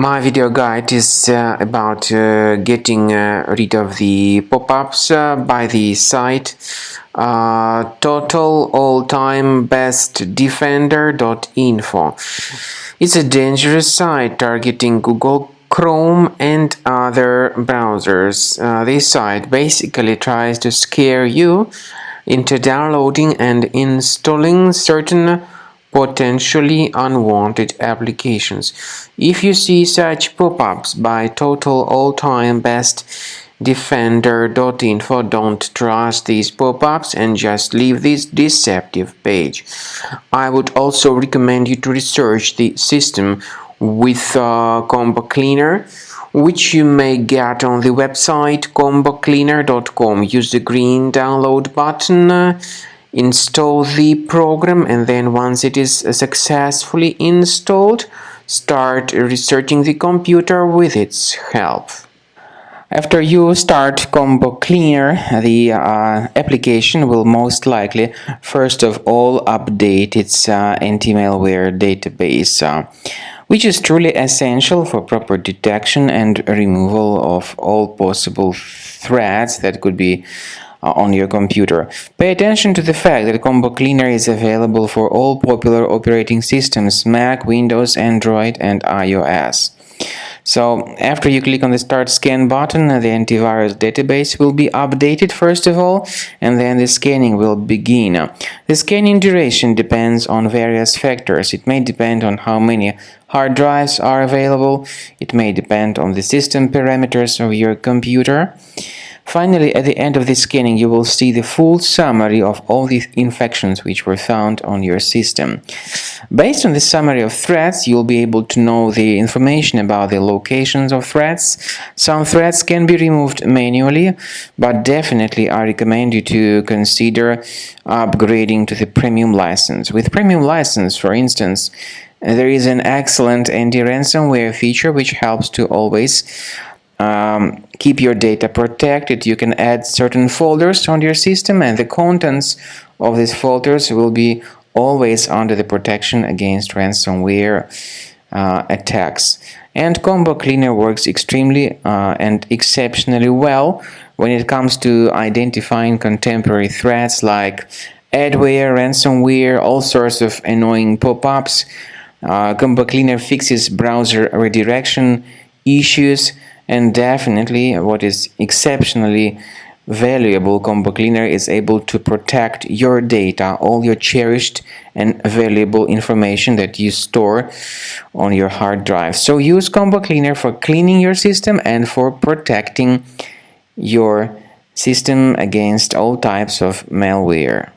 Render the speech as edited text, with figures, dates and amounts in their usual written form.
My video guide is about getting rid of the pop-ups by the site Totalalltimebestdefender.info. It's a dangerous site targeting Google Chrome and other browsers. This site basically tries to scare you into downloading and installing certain potentially unwanted applications. If you see such pop-ups by Totalalltimebestdefender.info, don't trust these pop-ups and just leave this deceptive page. I would also recommend you to research the system with Combo Cleaner, which you may get on the website combocleaner.com. Use the green download button, install the program, and then once it is successfully installed, start researching the computer with its help. After you start Combo Cleaner, the application will most likely first of all update its anti-malware database, which is truly essential for proper detection and removal of all possible threats that could be on your computer. Pay attention to the fact that Combo Cleaner is available for all popular operating systems: Mac, Windows, Android, and iOS. So after you click on the Start Scan button, the antivirus database will be updated first of all, and then the scanning will begin. The scanning duration depends on various factors. It may depend on how many hard drives are available. It may depend on the system parameters of your computer. Finally, at the end of the scanning, you will see the full summary of all the infections which were found on your system. Based on the summary of threats, you'll be able to know the information about the locations of threats. Some threats can be removed manually, but definitely I recommend you to consider upgrading to the premium license. With premium license, for instance, there is an excellent anti-ransomware feature which helps to always keep your data protected. You can add certain folders on your system, and the contents of these folders will be always under the protection against ransomware attacks. And Combo Cleaner works extremely and exceptionally well when it comes to identifying contemporary threats like adware, ransomware, all sorts of annoying pop-ups. Combo Cleaner fixes browser redirection issues, and definitely what is exceptionally valuable, Combo Cleaner is able to protect your data, all your cherished and valuable information that you store on your hard drive. So use Combo Cleaner for cleaning your system and for protecting your system against all types of malware.